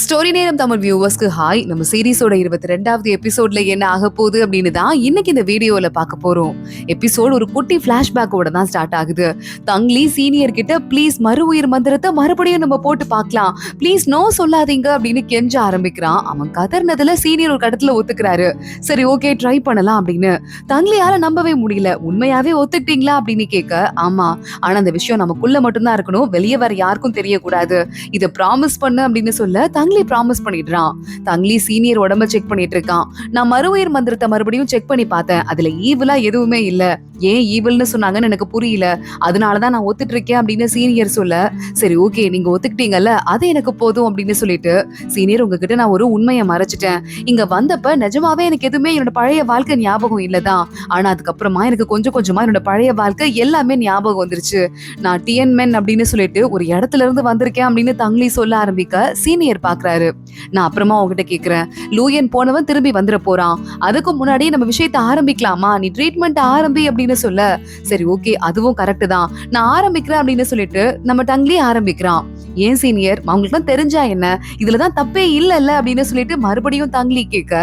Story நேரம் Tamil வியூவர்ஸ்க்கு hi. நம்ம சீரிஸோட 22வது எபிசோட்ல என்ன ஆக போகுது அப்படின்னு தான் இன்னைக்கு இந்த வீடியோல பார்க்க போறோம். எபிசோட் ஒரு குட்டி பிளாஷ்பேக்கோட தான் ஸ்டார்ட் ஆகுது. தங்லி சீனியர் கிட்ட ப்ளீஸ் மறு உயிர் மந்திரத்தை மறுபடியும் நம்ம போட்டு பார்க்கலாம், ப்ளீஸ் நோ சொல்லாதீங்க அப்படின்னு கெஞ்ச ஆரம்பிக்கிறான். அவன் கதர்னதுல சீனியர் ஒரு கடத்துல ஒத்துக்கிறாரு. சரி ஓகே ட்ரை பண்ணலாம் அப்படின்னு. தங்லியால நம்பவே முடியல. உண்மையாவே ஒத்துக்கிட்டீங்களா அப்படின்னு கேட்க, ஆமா, ஆனா அந்த விஷயம் நமக்குள்ள மட்டும்தான் இருக்கணும், வெளியே வேற யாருக்கும் தெரியக்கூடாது, இதை ப்ராமிஸ் பண்ணு அப்படின்னு சொல்ல தங்லி ப்ராமிஸ் பண்ணிடுறான். தங்லி சீனியர் உடம்ப செக் பண்ணிட்டு இருக்கான். நான் மறு உயிர் மந்திரத்தை மறுபடியும் செக் பண்ணி பார்த்தேன், அதுல ஈவிலா எதுவுமே இல்ல. ஏன் ஈவில்னு சொன்னாங்கன்னு எனக்கு புரியல, அதனாலதான் நான் ஒத்துட்டு இருக்கேன் அப்படின்னு சீனியர் சொல்ல, சரி ஓகே நீங்க ஒத்துக்கிட்டீங்கல்ல அது எனக்கு போதும் அப்படின்னு சொல்லிட்டு, சீனியர் உங்ககிட்ட நான் ஒரு உண்மையை மறைச்சிட்டேன். இங்க வந்தப்ப நிஜமாவே எனக்கு எதுவுமே என்னோட பழைய வாழ்க்கை ஞாபகம் இல்லதான், ஆனா அதுக்கப்புறமா எனக்கு கொஞ்சம் கொஞ்சமா என்னோட பழைய வாழ்க்கை எல்லாமே ஞாபகம் வந்துருச்சு. நான் டிஎன்மென் அப்படின்னு சொல்லிட்டு ஒரு இடத்துல இருந்து வந்திருக்கேன் அப்படின்னு தங்லி சொல்ல ஆரம்பிக்க சீனியர் பாக்குறாரு. நான் அப்புறமா உங்ககிட்ட கேக்குறேன், லூயன் போனவன் திரும்பி வந்துட போறான், அதுக்கு முன்னாடியே நம்ம விஷயத்த ஆரம்பிக்கலாமா, நீ ட்ரீட்மெண்ட் ஆரம்பி அப்படின்னு சொல்ல, சரி ஓகே அதுவும் கரெக்ட் தான், நான் ஆரம்பிக்கிறேன் அப்படின்னு சொல்லிட்டு நம்ம தங்லி ஆரம்பிக்கிறான். ஏன் சீனியர் அவங்களுக்கு தெரிஞ்சா என்ன, இதுலதான் தப்பே இல்ல அப்படின்னு சொல்லிட்டு மறுபடியும் தங்லி கேட்க,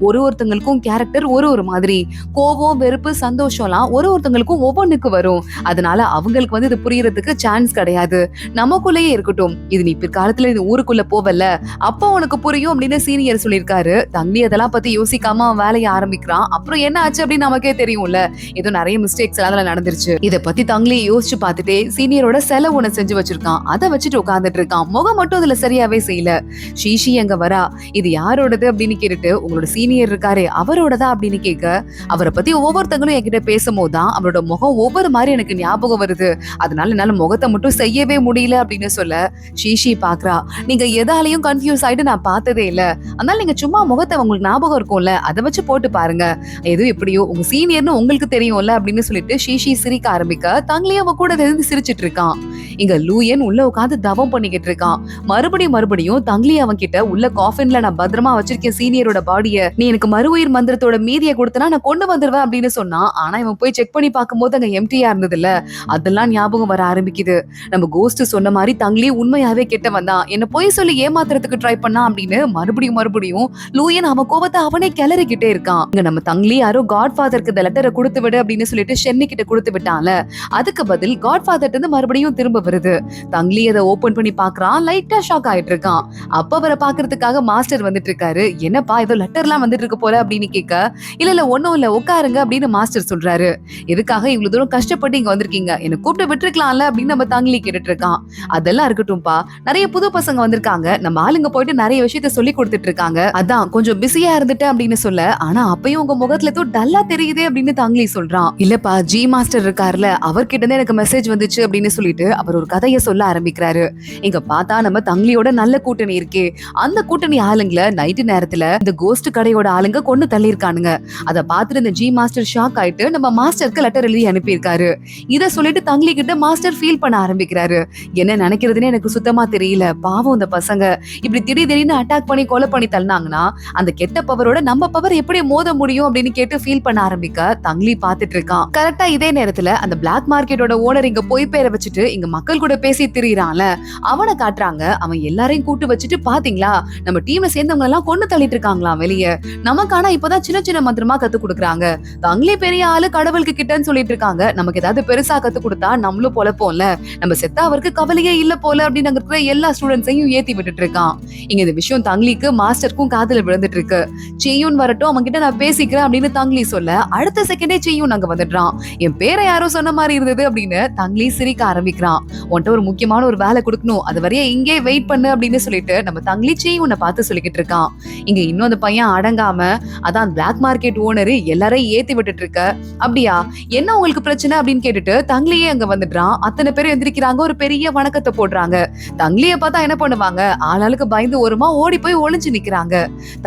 ஒருத்தங்களுக்கும் கேரக்டர் ஒரு மாதிரி, கோபம் வெறுப்பு சந்தோஷம்லாம் ஒருத்தங்களுக்கும் ஒவ்வொன்றுக்கு வரும், அதனால அவங்களுக்கு இது புரியறதுக்கு சான்ஸ் கிடையாது, நமக்குள்ளேயே இருக்கட்டும், இது நீ பிற்காலத்துல இது ஊருக்குள்ள போவல அப்போ உனக்கு புரியும் அப்படின்னு சீனியர் சொல்லியிருக்காரு. தங்லி அதெல்லாம் பத்தி யோசிக்காம அவன் வேலையை ஆரம்பிக்கிறான். அப்புறம் என்ன ஆச்சு அப்படின்னு நமக்கே தெரியும்ல, ஏதோ நிறைய மிஸ்டேக்ஸ் எல்லாம் நடந்துருச்சு. இதை பத்தி தங்லி யோசிச்சு பார்த்துட்டே சீனியரோட செலவு ஒண்ணு செஞ்சு வச்சிருக்கான், அதை வச்சுட்டு உட்கார்ந்துட்டு இருக்கான். முகம் மட்டும் அதுல சரியாவே செய்யல. ஷீஷி அங்க வரா, இது யாரோடது அப்படின்னு கேட்டுட்டு, உங்களோட சீனியர் இருக்காரு அவரோடதா அப்படின்னு கேட்க, அவரை பத்தி ஒவ்வொருத்தங்களும் என்கிட்ட பேசும்போதுதான் அவரோட முகம் ஒவ்வொரு மாதிரி எனக்கு ஞாபகம் வருது, அதனால என்னால முகத்தை மட்டும் செய்யவே முடியல அப்படின்னு சொல்ல, ஷீஷி பாக்குறா, நீங்க எதாலையும் கன்ஃபியூஸ் ஆயிட்டு நான் பார்த்ததே இல்ல, அதனால நீங்க சும்மா முகத்தை உங்களுக்கு ஞாபகம் இருக்கும்ல அதை வச்சு போட்டு பாருங்க, எது எப்படியோ உங்க சீனியர்னு உங்களுக்கு தெரியும்ல அப்படின்னு சொல்லிட்டு ஷீஷி சிரிக்க ஆரம்பிக்க, தங்லி அவ கூட தெரிந்து சிரிச்சிட்டு இருக்கான். இங்க லூயன் உள்ள உட்காந்து தவம் பண்ணிக்கிட்டு இருக்கான். மறுபடியும் தங்லி அவன் கிட்ட, உள்ள காஃபின்ல நான் பத்திரமா வச்சிருக்கேன் சீனியரோட பாடிய, நீ எனக்கு மறு உயிர் மந்திரத்தோட மீதியை கொடுத்தனா நான் கொண்டு வந்துருவேன் அப்படின்னு சொன்னான். ஆனா இவன் போய் செக் பண்ணி பார்க்கும்போது அங்க எம்டியா இருந்ததுல, அதெல்லாம் ஞாபகம் வர ஆரம்பிக்குது. நம்ம கோஸ்ட் சொன்ன மாதிரி தங்லி உண்மையாவே கெட்டவன் தான், என்ன போய் சொல்லி ஏமாத்துறதுக்கு ட்ரை பண்ணா அப்படின்னு மறுபடியும் லூயன் அவன் கோபத்தை அவனே கிளறிக்கிட்டே இருக்கான். இங்க நம்ம தங்லி யாரோ காட்ஃபாதருக்கு இந்த லெட்டரை கொடுத்து விடு அப்படின்னு சொல்லிட்டு ஷென்னி கிட்ட கொடுத்து விட்டான்ல, அதுக்கு பதில் காட்ஃபாதர் இருந்து மறுபடியும் திரும்ப வருது. தங்லி அதை ஓபன் பண்ணி பாக்குறான், லைட்டா ஷாக் ஆயிட்டு இருக்கான். அப்ப அவரை பாக்குறதுக்காக மாஸ்டர் வந்துட்டு இருக்காரு. என்னப்பா ஏதோ லெட்டர் எல்லாம் வந்துட்டு இருக்க போல அப்படின்னு கேட்க, இல்ல ஒண்ணும் இல்ல உட்காருங்க அப்படின்னு மாஸ்டர் சொல்றாரு. எதுக்காக இவ்வளவு தூரம் கஷ்டப்பட்டு இங்க வந்திருக்கீங்க, என்ன கூப்பிட்டு விட்டுருக்கலாம்ல அப்படின்னு நம்ம தங்லி கேட்டுட்டு இருக்கான். அதெல்லாம் இருக்கட்டும்பா, நிறைய புது பசங்க வந்திருக்காங்க, நம்ம ஆளுங்க போயிட்டு நிறைய விஷயத்த சொல்லி கொடுத்துட்டு இருக்காங்க, அதான் கொஞ்சம் பிஸியா இருந்துட்டு அப்படின்னு சொல்ல, ஆனா அப்பயும் உங்க முகத்துல ஏதோ டல்லா தெரியுதே அப்படின்னு தங்லி சொல்றான். இல்லப்பா ஜி மாஸ்டர் இருக்காருல, அவர்கிட்ட இருந்து எனக்கு மெசேஜ் வந்துச்சு அப்படின்னு சொல்லிட்டு அவர் ஒரு கதையை சொல்ல ஆரம்பிக்கிறாரு. இங்க பார்த்தா நம்ம தங்லியோட நல்ல கூட்டணி இருக்கே, அந்த கூட்டணி ஆளுங்களை நைட்டு நேரத்துல இந்த கோஸ்ட் கடையோட ஆளுங்க கொண்டு தள்ளி இருக்கானுங்க. அதை பார்த்துட்டு இந்த ஜி மாஸ்டர் ஷாக் ஆயிட்டு நம்ம மாஸ்டருக்கு லெட்டர் எழுதி அனுப்பியிருக்காரு. இதை சொல்லிட்டு தங்லி கிட்ட மாஸ்டர் ஃபீல் பண்ண ஆரம்பிக்கிறாரு. என்ன நினைக்கிறதுன்னு எனக்கு சுத்தமா தெரியல, பாவம் இந்த பசங்க இப்படி திடீர்னு அட்டாக் பண்ணி கொலை பண்ணி தள்ளினாங்கன்னா அந்த கெட்ட பவரோட நம்ம பவர் எப்படி மோத முடியும் அப்படின்னு கேட்டு ஃபீல் பண்ண ஆரம்பிக்க தங்லி பாத்துட்டு இருக்கான். கரெக்டா இதே நேரத்துல அந்த பிளாக் மார்க்கெட்டோட ஓனர் இங்க போய் பேரை வச்சுட்டு இங்க மக்கள் கூட பேசி திரியிறான்ல, அவனை காட்டுறாங்க. அவன் எல்லாரையும் கூட்டு வச்சுட்டு, பாத்தீங்களா நம்ம டீம்ல சேர்ந்தவங்க எல்லாம் கொண்டு தள்ளிட்டு இருக்காங்களாம் வெளியே, நமக்கான இப்பதான் சின்ன சின்ன மந்திரமா கத்து கொடுக்குறாங்க, தங்லி பெரிய ஆளு கடவுளுக்கு கிட்டன்னு சொல்லிட்டு இருக்காங்க, நமக்கு ஏதாவது பெருசா கத்து கொடுத்தா நம்மளும் பொழப்போம்ல, நம்ம செத்தா அவருக்கு கவலையே இல்ல போல அப்படின்னு அங்க இருக்கிற எல்லா ஸ்டூடெண்ட்ஸையும் ஏத்தி விட்டுட்டு இருக்கான். இங்க இந்த விஷயம் தங்லிக்கு மாஸ்டருக்கும் காதுல விழுந்துட்டு இருக்கு. செய்யூன் வரட்டும் அவங்க கிட்ட நான் பேசிக்கிறேன் அப்படின்னு தங்லி சொல்ல, அடுத்த செகண்டே செய்யூன் அங்க வந்துடுறான். என் பேரை யாரோ சொன்ன மாதிரி இருந்தது அப்படின்னு தங்லி சிரிக்க ஆரம்பிக்கிறான். உன்கிட்ட ஒரு முக்கியமான ஒரு வேலை கொடுக்கணும், அது வரைய இங்கே வெயிட் பண்ணு அப்படின்னு சொல்லிட்டு நம்ம தங்லி செய்யூனை பார்த்து சொல்லிக்கிட்டு இருக்கான். இங்க இன்னும் அந்த பையன் அடங்காம, அதான் பிளாக் மார்க்கெட் ஓனரு எல்லாரையும் ஏத்தி விட்டுட்டு இருக்க, அப்படியா என்ன உங்களுக்கு பிரச்சனை அப்படின்னு கேட்டுட்டு தங்லியே அங்க வந்துடுறான். அத்தனை பேரும் எந்திரிக்கிறாங்க, ஒரு பெரிய வணக்கத்தை போடுறாங்க. தங்லிய பார்த்தா என்ன பண்ணுவாங்க, ஆளாளுக்கு பயந்து ஓரமா ஓடி போய் ஒளிஞ்சு நிக்கிறாங்க.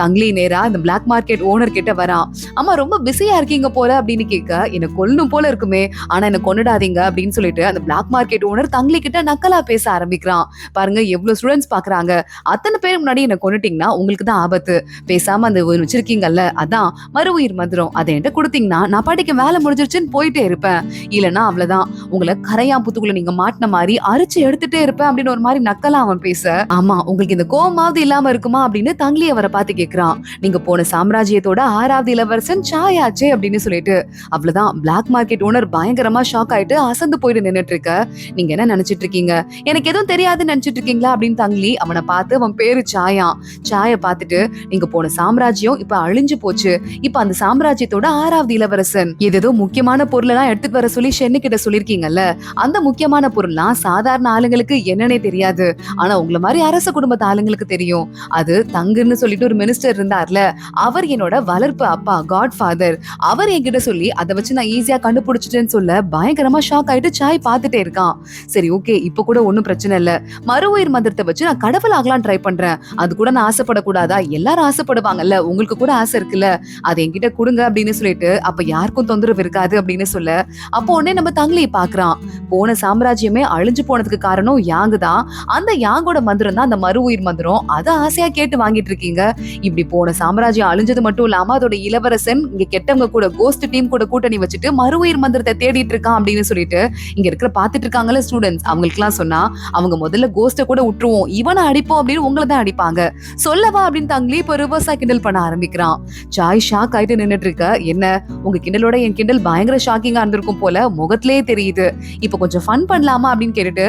தங்லி நேரா இந்த பிளாக் மார்க்கெட் ஓனர் கிட்ட வரான். அம்மா ரொம்ப பிஸியா இருக்கீங்க போல அப்படின்னு கேட்க, என்ன கொல்லணும் போல இருக்குமே, ஆனா என்ன கொன்னுடாதீங்க அப்படின்னு சொல்லிட்டு அந்த பிளாக் மார்க்கெட் ஓனர் தங்லி கிட்ட நக்கலா பேச ஆரம்பிக்கிறான். சொல்றான். பாருங்க எவ்வளவு ஸ்டூடெண்ட்ஸ் பாக்குறாங்க, அத்தனை பேர் முன்னாடி என்ன கொன்னுட்டீங்கன்னா உங்களுக்கு தான் ஆபத்து. பேசாம அந்த வச்சிருக்கீங்கல்ல அதான் மறு உயிர் மந்திரம், அதை என்கிட்ட கொடுத்தீங்கன்னா நான் பாட்டுக்கு வேலை முடிஞ்சிருச்சுன்னு போயிட்டே இருப்பேன். இல்லன்னா அவ்வளவுதான், உங்களை கரையாம்புத்துக்குள்ள நீங்க மாட்டின மாதிரி அரிச்சு எடுத்துட்டே இருப்பேன் அப்படின்னு ஒரு மாதிரி நக்கலா அவன் பேச, ஆமா உங்களுக்கு இந்த கோவமாவது இல்லாம இருக்குமா அப்படின்னு தங்கிலி அவரை பார்த்து கேக்குறான். நீங்க போன சாம்ராஜ்யத்தோட 6வது இளவரசன் சாயாச்சே அப்படின்னு சொல்லிட்டு. அவ்வளவுதான், பிளாக் மார்க்கெட் ஓனர் பயங்கரமா ஷாக் ஆயிட்டு அசந்து போயிட்டு நின்னுட்டு இருக்க. நீங்க என்ன நினைச்சிட்டு இருக்கீங்க, எனக்கு எதுவும் தெரியாதுன்னு நினைச்சிட்டு இருக்கீங்களா அப்படின்னு தங்கிலி அவனை பார்த்து, அவன் பேரு சாயா, சாய பார்த்துட்டு, நீங்க போன சாம்ராஜ்யம் இப்ப அழிஞ்சு போச்சு, இப்ப அந்த சாம்ராஜ்யத்தோட 6வது இளவரசன் ஏதோ முக்கியமான பொருள் எல்லாம் எடுத்துட்டு வர சொல்லி ஷென்னு கிட்ட சொல்லிருக்கீங்கல்ல, அந்த முக்கியமான பொருள்லாம் சாதாரண ஆளுங்களுக்கு என்னன்னே தெரியாது, ஆனா உங்களை மாதிரி அரச குடும்பத்து ஆளுங்களுக்கு தெரியும். அது தங்குன்னு சொல்லிட்டு ஒரு மினிஸ்டர் இருந்தார்ல, அவர் என்னோட வளர்ப்பு அப்பா, காட் ஃபாதர், அவர் என்கிட்ட சொல்லி அதை வச்சு நான் ஈஸியா கண்டுபிடிச்சிட்டேன்னு சொல்ல பயங்கரமா ஷாக் ஆயிட்டு சாய் பார்த்துட்டே இருக்கான். சரி ஓகே, இப்ப கூட ஒண்ணும் பிரச்சனை இல்ல, மறு உயிர் மந்திரத்தை வச்சு நான் கடவுள் ஆகலாம் ட்ரை பண்றேன், அது கூட நான் ஆசைப்படக்கூடாதா, எல்லாரும் ஆசைப்படுவாங்கல்ல, உங்களுக்கு கூட ஆசை இருக்குல்ல, அது என்கிட்ட கொடுங்க அப்படின்னு சொல்லிட்டு, அப்ப யாருக்கும் தொந்தரவு இருக்காது அப்படின்னு சொல்ல, அப்போ உடனே நம்ம தங்கிலியை பாக்குறான். போன சாம்ராஜ்யமே அழிஞ்சு போனதுக்கு காரணம் யாங்கு தான், அந்த யாங்கோட மந்திரம் தான் அந்த மறு உயிர் மந்திரம், அதை ஆசையா கேட்டு வாங்கிட்டு இருக்கீங்க. இப்படி போன சாம்ராஜ்யம் அழிஞ்சது மட்டும் இல்லாம அதோட இளவரசன் இங்க கெட்டவங்க கூட கோஸ்ட் டீம் கூட கூட்டணி வச்சுட்டு மறு உயிர் மந்திரத்தை தேடிட்டு இருக்கான் அப்படின்னு சொல்லிட்டு இங்க இருக்கிற பாத்துட்டு இருக்காங்கல்ல ஸ்டூடெண்ட்ஸ், அவங்களுக்கு எல்லாம் சொன்னா அவங்க முதல்ல கோஸ்ட கூட விட்டுருவோம், இவனை அடிப்போம் அப்படின்னு உங்களை தான் அடிப்பாங்க, சொல்லவா அப்படின்னு தங்கிலி இப்ப ரிவர்ஸா கிண்டல் பண்ண ஆரம்பிக்கிறான். சாய் ஷாக் ஆயிட்டு நின்னுட்டு இருக்க, என்ன உங்க கிண்டலோட என் கிண்டல் பயங்கர ஷாக்கிங்கா இருந்திருக்கும் போல முகத்திலே தெரியுது, இப்ப கொஞ்சம் ஃபன் பண்ணலாமா அப்படின்னு கேட்டுட்டு,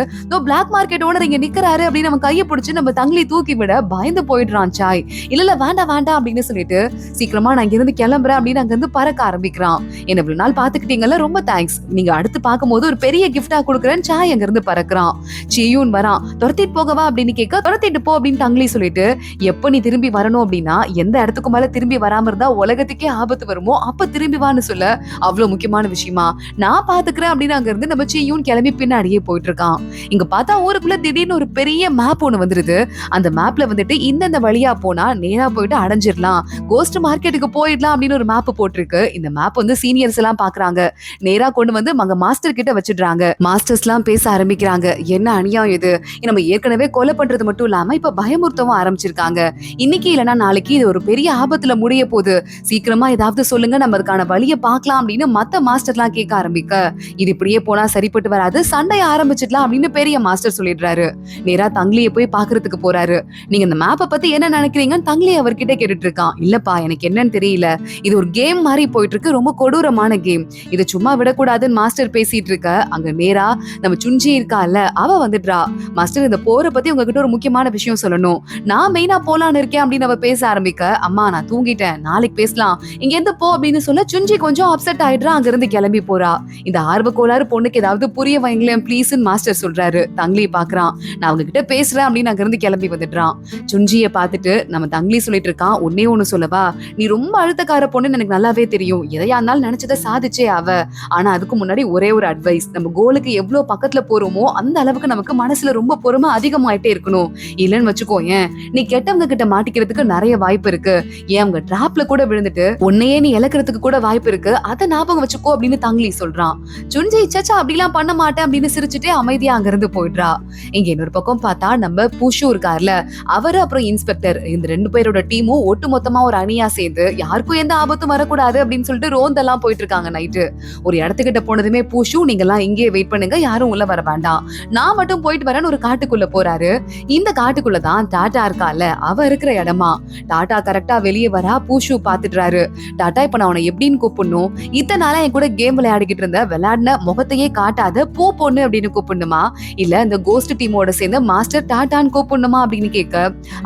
பிளாக் மார்க்கெட் ஓனர் இங்க நிக்கிறாரு அப்படின்னு நம்ம கையை பிடிச்சு நம்ம தங்கிலி தூக்கி விட பயந்து போயிடுறான் சாய். இல்ல வேண்டாம் வேண்டாம் அப்படின்னு சொல்லிட்டு, சீக்கிரமா நான் இங்க இருந்து கிளம்புறேன் அப்படின்னு அங்க இருந்து பறக்க ஆரம்பிக்கிறான். என்ன இவ்வளவு நாள் பாத்துக்கிட்டீங்கல்ல, ரொம்ப தேங்க்ஸ், நீங்க அடுத்து பார்க்கும்போது ஒரு பெரிய கிஃப்டா கொடுக்குறேன்னு சாய் அங்க இருந்து பறக்குறான். சியூன் வரான், துரத்திட்டு போகவா அப்படின்னு கேட்க, துரத்திட்டு போ அப்படின்னு தங்கிலி சொல்லிட்டு, எப்ப நீ திரும்பி வரணும் அப்படின்னா எந்த இடத்துக்கு மேல திரும்பி வராம இருந்தா உலகத்துக்கே ஆபத்து வருமோ அப்ப திரும்பி வான்னு சொல்ல, அவ்வளவு முக்கியமான விஷயமா, நான் பாத்துக்கிறேன் அப்படின்னு அங்க இருந்து நம்ம சியூன் கிளம்பி பின்னாடியே போயிட்டு இருக்கான். இங்க பார்த்தா ஊருக்குள்ள திடீர்னு ஒரு பெரிய மேப் ஒண்ணு வந்துருது. அந்த மேப்ல வந்துட்டு இந்த வழியா போனா நேரா போயிட்டு அடைஞ்சிடலாம், கோஸ்ட் மார்க்கெட்டுக்கு போயிடலாம் அப்படின்னு ஒரு மேப் போட்டிருக்கு. இந்த மேப் வந்து சீனியர்ஸ் எல்லாம் பாக்குறாங்க, நேரா கொண்டு வந்து அங்க மாஸ்டர் கிட்ட வச்சிடுறாங்க. மாஸ்டர்ஸ் எல்லாம் பேச ஆரம்பிக்கிறாங்க, என்ன அநியாயம் இது, நம்ம ஏற்கனவே கொலை பண்றது மட்டும் இல்லாம இப்ப பயமுறுத்தவும் ஆரம்பிச்சிருக்காங்க, இன்னைக்கு இல்லைன்னா நாளைக்கு இது ஒரு பெரிய ஆபத்துல முடிய போகுது, சீக்கிரமா ஏதாவது சொல்லுங்க, நம்ம அதுக்கான வழியை பார்க்கலாம் அப்படின்னு மத்த மாஸ்டர் எல்லாம் கேட்க ஆரம்பிக்க, இது இப்படியே போனா சரிப்பட்டு வராது, சண்டைய ஆரம்பிச்சிடலாம் அப்படின்னு பெரிய மாஸ்டர் சொல்லிடுறாரு. நேரா தங்கிலியை போய் பாக்குறதுக்கு போறாரு. நீங்க இந்த மேப்பை பத்தி என்ன நினைக்கிறீங்கன்னு தங்கிலி அவர்கிட்ட கேட்டுட்டு இருக்கான். இல்லப்பா எனக்கு என்னன்னு தெரியல, இது ஒரு கேம் மாதிரி போயிட்டு இருக்கு, ரொம்ப கொடூரமான கேம், இதை சும்மா விடக்கூடாதுன்னு மாஸ்டர் பேசிட்டு இருக்க, அங்க நேரா நம்ம சுஞ்சி இருக்கால அவ வந்துடுறா. மாஸ்டர் இந்த போரை பத்தி உங்ககிட்ட ஒரு முக்கியமான விஷயம் சொல்லணும், நான் மெயினா போலான்னு இருக்கேன் அப்படின்னு அவ பேச ஆரம்பிக்க, அம்மா நான் தூங்கிட்டேன், நாளைக்கு பேசலாம், இங்க இருந்து போ அப்படின்னு சொல்ல சுஞ்சி கொஞ்சம் அப்செட் ஆயிடுறா, அங்க இருந்து கிளம்பி போறா. இந்த ஆர்வ கோளாறு பொண்ணுக்கு ஏதாவது புரிய வைங்களேன் ப்ளீஸ் மாஸ்டர் சொல்றாரு. தங்கிலி பாக்குறான், நான் அவங்க கிட்ட பேசுறேன் அப்படின்னு அங்க இருந்து கிளம்பி வந்துடுறான். சுஞ்சிய பாத்துட்டு நம்ம தங்கிலி சொல்லிட்டு இருக்கான், ஒன்னே ஒண்ணு சொல்லவா, நீ ரொம்ப அழுத்தக்கார பொண்ணுன்னு எனக்கு நல்லாவே தெரியும், எதையா இருந்தாலும் நினைச்சதை சாதிச்சே அவ, ஆனா அதுக்கு முன்னாடி ஒரே ஒரு அட்வைஸ், நம்ம கோலுக்கு எவ்வளவு பக்கத்துல போறோமோ அந்த அளவுக்கு நமக்கு மனசுல ரொம்ப பொறுமை அதிகமாயிட்டே இருக்கணும், இல்லன்னு வச்சுக்கோ ஏன் நீ கெட்டவங்க கிட்ட மாட்டிக்கிறதுக்கு நிறைய வாய்ப்பு இருக்கு, ஏன் அவங்க டிராப்ல கூட விழுந்துட்டு உன்னையே நீ இழக்கிறதுக்கு கூட வாய்ப்பு இருக்கு, அதை ஞாபகம் வச்சுக்கோ அப்படின்னு தங்கிலி சொல்றான். சுஞ்சி சச்சா அப்படிலாம் பண்ண மாட்டேன் அப்படின்னு சிரிச்சுட்டே அமைதியா அங்க இருந்து போயிடுறா. இங்க இன்னொரு பக்கம் பார்த்தா நம்ம பூஷு இருக்கார்ல, அவரு அப்புறம் இன்ஸ்பெக்டர், இந்த 2 பேரோட டீமும் ஒட்டு மொத்தமா ஒரு அணியா சேர்ந்து யாருக்கும் எந்த ஆபத்தும் வரக்கூடாது அப்படின்னு சொல்லிட்டு ரோந்தெல்லாம் போயிட்டு இருக்காங்க. நைட்டு ஒரு இடத்துக்கிட்ட போனதுமே பூஷு நீங்க எல்லாம் இங்கே வெயிட் பண்ணுங்க, யாரும் உள்ள வர வேண்டாம், நான் மட்டும் போயிட்டு வரேன்னு ஒரு காட்டுக்குள்ள போறாரு. இந்த காட்டுக்குள்ளதான் டாடா இருக்கால அவ இருக்கிற இடமா. டாடா கரெக்டா வெளியே வரா, பூஷு பாத்துடுறாரு. டாடா இப்ப நான் உன எப்படின்னு கூப்பிடணும், இத்தனை நாளா என் கூட கேம் விளையாடிக்கிட்டு இருந்த விளையாடின முகத்தையே காட்டாத பூ பொண்ணு அப்படின்னு கூப்பிடணுமா, இல்ல இந்த கோஸ்ட் டீமோட சேர்ந்து மாஸ்டர் டாடான்னு கூப்பிடணுமா அப்படின்னு கேட்க,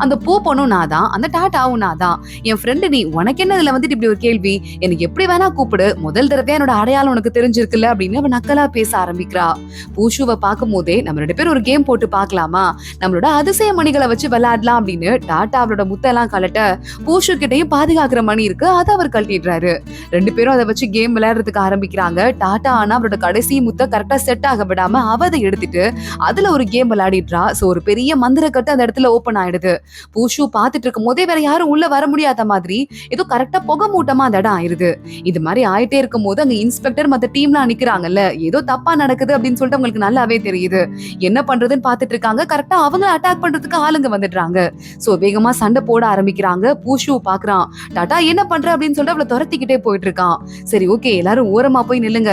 அந்த பூ பொண்ணும் நான் தான், அந்த டாட்டாவும் நான் தான், என் ஃப்ரெண்டு நீ, உனக்கு என்ன இதுல வந்துட்டு இப்படி ஒரு கேள்வி, எனக்கு எப்படி வேணா கூப்பிடு, முதல் தடவை என்னோட அடையாளம் உனக்கு தெரிஞ்சிருக்குல்ல அப்படின்னு அவன் நக்கலா பேச ஆரம்பிக்கிறா. பூஷுவை பார்க்கும் போதே நம்ம 2 பேரும் ஒரு கேம் போட்டு பாக்கலாமா, நம்மளோட அதிசய மணிகளை வச்சு விளையாடலாம் அப்படின்னு டாட்டா அவளோட முத்தெல்லாம் கலட்ட, பூஷு கிட்டையும் பாதுகாக்கிற மணி இருக்கு, அதை அவர் கழட்டிடுறாரு. 2 பேரும் அதை வச்சு கேம் விளையாடுறதுக்கு ஆரம்பிக்கிறாங்க. டாட்டா ஆனா அவரோட கடைசி முத்த கரெக்டா செட் ஆக விடாம அவ அதை எடுத்துட்டு அதுல ஒரு கேம் விளையாடிடுறா. சோ ஒரு பெரிய மந்திர கட்டு அந்த இடத்துல ஓபன் ஆயிடுது. பூஷு பாத்துட்டு இருக்கும் போதே வேற யாரும் உள்ள வர முடியாத மாதிரி ஏதோ கரெக்டா புகை மூட்டமா அந்த இடம் ஆயிருது. இது மாதிரி ஆயிட்டே இருக்கும் போது அங்க இன்ஸ்பெக்டர் மத்த டீம்லாம் நிக்கிறாங்கல்ல, ஏதோ தப்பா நடக்குது அப்படின்னு சொல்லிட்டு அவங்களுக்கு நல்லாவே தெரியுது. என்ன பண்றது வருதுன்னு பாத்துட்டு இருக்காங்க. கரெக்டா அவங்க அட்டாக் பண்றதுக்கு ஆளுங்க வந்துடுறாங்க. சோ வேகமா சண்டை போட ஆரம்பிக்கிறாங்க. பூஷு பாக்குறான். டாடா என்ன பண்ற அப்படின்னு சொல்லிட்டு அவளை துரத்திக்கிட்டே போயிட்டு இருக்கான். சரி ஓகே எல்லாரும் ஓரமா போய் நில்லுங்க,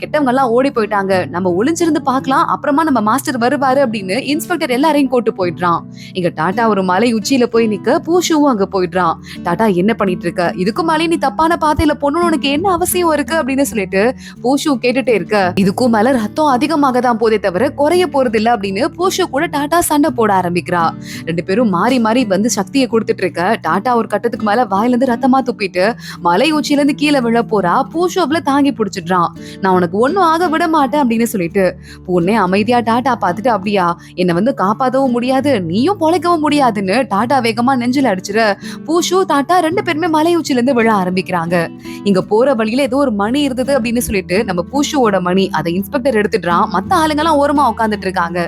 கெட்டவங்க எல்லாம் ஓடி போயிட்டாங்க, நம்ம ஒளிஞ்சிருந்து பாக்கலாம், அப்புறமா நம்ம மாஸ்டர் வருவாரு அப்படின்னு இன்ஸ்பெக்டர் எல்லாரையும் கூட்டு போயிடுறான். இங்க டாடா ஒரு மலை உச்சியில போய் நிக்க பூஷுவும் அங்க போயிடுறான். டாடா என்ன பண்ணிட்டு இருக்க, இதுக்கும் மேலே நீ தப்பான பாதையில போகணும்னு உனக்கு என்ன அவசியம் இருக்கு அப்படின்னு சொல்லிட்டு பூஷு கேட்டுட்டே இருக்க. இதுக்கும் மேல ரத்தம் அதிகமாக தான் போதே தவிர குறைய போறது இல்ல அப்படின்னு பூஷு கூட டாடா சண்டை போட ஆரம்பிக்கிறா. ரெண்டு பேரும் மாறி மாறி வந்து சக்தியை கொடுத்துட்டு இருக்க. டாடா ஒரு கட்டத்துக்கு மேல வாயில இருந்து ரத்தமா துப்பிட்டு மலை உச்சியில இருந்து கீழே விழ போறா. பூஷு அவளை தாங்கி பிடிச்சிடுறான். நான் உனக்கு ஒண்ணும் ஆக விட மாட்டேன் அப்படின்னு சொல்லிட்டு பொண்ணே அமைதியா டாடா பார்த்துட்டு, அப்படியா என்ன வந்து காப்பாத்தவும் முடியாது நீயும் பொழைக்கவும் முடியாதுன்னு டாடா வேகமா நெஞ்சில அடிச்சிட பூஷு டாடா ரெண்டு பேருமே மலை உச்சில இருந்து விழ ஆரம்பிக்கிறாங்க. இங்க போற வழியில ஏதோ ஒரு மணி இருந்தது அப்படின்னு சொல்லிட்டு நம்ம பூஷுவோட மணி அதை இன்ஸ்பெக்டர் எடுத்துடுறான். மத்த ஆளுங்க எல்லாம் ஓரமா உட்காந்துட்டு இருக்காங்க.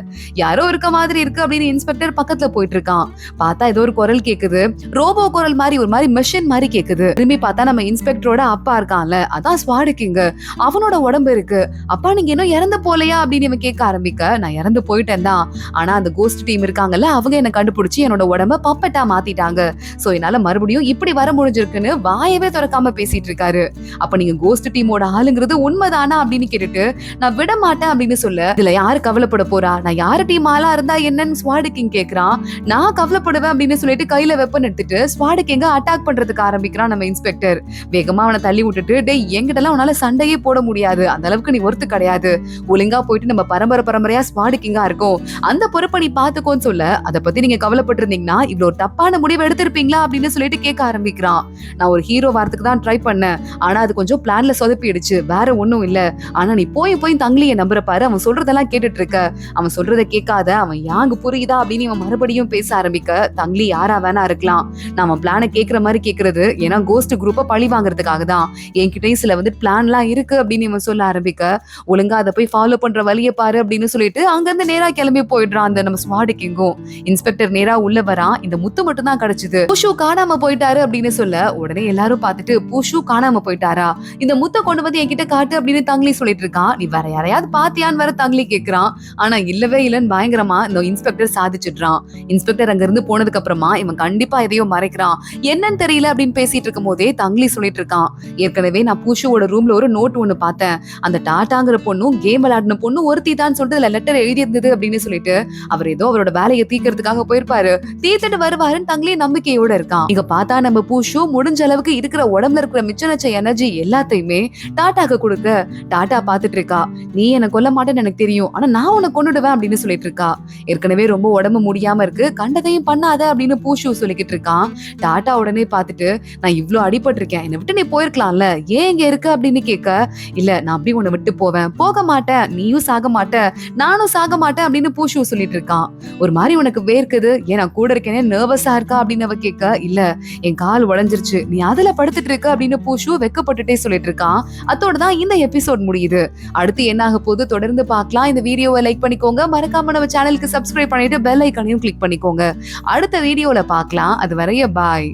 யாரோ இருக்க மாதிரி இருக்கு அப்படின்னு இன்ஸ்பெக்டர் பக்கத்துல போயிட்டு இருக்கான். பார்த்தா ஏதோ ஒரு குரல் கேக்குது. ரோபோ குரல் மாதிரி ஒரு மாதிரி மெஷின் மாதிரி கேக்குது. திரும்பி பார்த்தா நம்ம இன்ஸ்பெக்டரோட அப்பா இருக்கான்ல, அதான் ஸ்வாட் கிங், அவனோட உடம்பு இருக்கு. அப்பா நீங்க இன்னும் இறந்து போலையா அப்படின்னு இவன் கேட்க ஆரம்பிக்க, நான் இறந்து போயிட்டேன் தான், ஆனா அந்த கோஸ்ட் டீம் இருக்காங்கல்ல அவங்க என்ன கண்டுபிடிச்சு என்னோட உடம்ப பப்பட்டா மாத்திட்டாங்க. சோ என்னால மறுபடியும் இப்படி வர முடிஞ்சிருக்குன்னு வாயவே திறக்காம பேசிட்டு இருக்காரு. அப்ப நீங்க கோஸ்ட் டீமோட ஆளுங்கிறது உண்மைதானா அப்படின்னு கேட்டுட்டு நான் விட மாட்டேன் அப்படின்னு சொல்ல, இதுல யாரு கவலைப்பட போறா, நான் யாரு டீம் ஆளா இருந்தா என்னன்னு ஸ்வாட் கிங் கேக்குறான். நான் கவலைப்படுவேன் அப்படின்னு சொல்லிட்டு கையில வெப்பன் எடுத்துட்டு ஸ்வாட் கிங்க அட்டாக் பண்றதுக்கு ஆரம்பிக்கிறான் நம்ம இன்ஸ்பெக்டர். வேகமா அவனை தள்ளி விட்டுட்டு, டேய் என்கிட்ட எல்லாம் உன்னால சண்டையே போட முடியாது, அந்த அளவுக்கு நீ ஒருத்து கிடையாது, ஒழுங்கா போயிட்டு நம்ம பரம்பரையா ஸ்வாட் கிங்கா இருக்கும், அந்த பொறுப்பை நீ பாத்துக்கோன்னு சொல்ல, அதை பத்தி நீங்க கவலைப்பட்டு இருந்தீங்கன்னா இவ்வளவு ஒரு தப்பான முடிவு எடுத்திருப்பீங்களா அப்படின்னு சொல்லிட்டு கேட்க ஆரம்பிக்கிறான். நான் ஒரு ஹீரோ வாரத்துக்கு தான் ட்ரை பண்ணேன், ஆனா அது கொஞ்சம் பிளான்ல சொதப்பிடுச்சு, வேற ஒண்ணும் இல்ல. ஆனா நீ போய் தங்கிலிய நம்புற பாரு, அவன் சொல்றதெல்லாம் கேட்டுட்டு இருக்க, அவன் சொல்றதை கேட்காத, அவன் யாங்க புரியுதா அப்படின்னு இவன் மறுபடியும் பேச ஆரம்பிக்க, தங்கிலி யாரா வேணா இருக்கலாம், நாம பிளான கேக்குற மாதிரி கேக்குறது ஏன்னா கோஸ்ட் குரூப்பை பழி வாங்குறதுக்காக தான், என்கிட்டயும் சில பிளான் எல்லாம் இருக்கு அப்படின்னு இவன் சொல்ல ஆரம்பிக்க, ஒழுங்கா அதை போய் ஃபாலோ பண்ற வழியை பாரு அப்படின்னு சொல்லிட்டு அங்க இருந்து நேரா கிளம்பி போயிடுறான் அந்த நம்ம ஸ்வாட் கிங்கும். இன்ஸ்பெக்டர் நேரா உள்ள வரான். இந்த முத்து மட்டும் தான் கிடைச்சது, பூஷு காணாம போயிட்டாரு அப்படின்னு சொல்ல, உடனே எல்லாரும் பார்த்துட்டு பூஷு காணாம போயிட்டாரா, இந்த முத்தை கொண்டு வந்து என்கிட்ட காட்டு அப்படின்னு தங்கிலி சொல்லிட்டு இருக்கான். நீ வேற யாரையாவது பாத்தியான்னு வேற தங்கிலி கேக்குறான். ஆனா இல்லவே இல்லன்னு பயங்கரமா இந்த இன்ஸ்பெக்டர் சாதிச்சிடுறான். இன்ஸ்பெக்டர் அங்க இருந்து போனதுக்கு அப்புறமா இவன் கண்டிப்பா எதையோ மறைக்கிறான், என்னன்னு தெரியல அப்படின்னு பேசிட்டு இருக்கும் போதே தங்கிலி சொல்லிட்டு இருக்கான். ஏற்கனவே நான் பூஷுவோட ரூம்ல ஒரு நோட் ஒண்ணு பார்த்தேன், அந்த டாட்டாங்கிற பொண்ணும் கேம் விளையாடின பொண்ணு ஒருத்தி தான் சொல்லிட்டு அதுல லெட்டர் எழுதி இருந்தது அப்படின்னு சொல்லிட்டு அவர் ஏதோ அவரோட வேலையை தீக்கிறதுக்காக போயிருப்பாரு, தீர்த்துட்டு வருவாருன்னு தங்கிலி நம்பிக்கையோட இருக்கான். இங்க பார்த்தா நம்ம பூஷு முடிஞ்ச அளவுக்கு இருக்கிற உடம்புல இருக்கிற மிச்ச எனர்ஜி எல்லாத்தையுமே டாட்டாக்கு கொடுக்க, டாட்டா பாத்துட்டு இருக்கா. நீ என்ன கொல்ல மாட்டேன்னு எனக்கு தெரியும், ஆனா நான் உன்னை கொன்னுடுவேன் அப்படின்னு சொல்லிட்டு இருக்கா. ஏற்கனவே ரொம்ப உடம்பு முடியாம இருக்கு, கண்டதையும் பண்ணாத அப்படின்னு பூஷு சொல்லிக்கிட்டு இருக்கான். டாட்டா உடனே பாத்துட்டு, நான் இவ்ளோ அடிபட்டு இருக்கேன், என்னை விட்டு நீ போயிருக்கலாம்ல, ஏன் இங்க இருக்க அப்படின்னு கேட்க, இல்ல நான் அப்படி உன்னை விட்டு போவேன், போக மாட்டேன், நீயும் சாக மாட்ட, நானும் சாக மாட்டேன் அப்படின்னு பூஷு சொல்லிட்டு இருக்கான். ஒரு மாதிரி உனக்கு வேர்க்குது, ஏன் நான் கூட இருக்கேனே நர்வஸா இருக்கா அப்படின்னு அவ கேட்க, இல்ல என் கால் உடைஞ்சிருச்சு, நீ அதுல படுத்துட்டு இருக்க அப்படின்னு பூஷு வெக்கப்பட்டுட்டே சொல்லிட்டு இருக்கான். அதோட தான் இந்த எபிசோட் முடியுது. அடுத்து என்ன ஆக போது தொடர்ந்து பார்க்கலாம். இந்த வீடியோவை லைக் பண்ணிக்கோங்க, மறக்காம நம்ம சேனலுக்கு சப்ஸ்கிரைப் பண்ணிட்டு பெல் ஐகானையும் கிளிக் பண்ணிக்கோங்க. அடுத்த வீடியோல பார்க்கலாம். அது வரைய பாய்.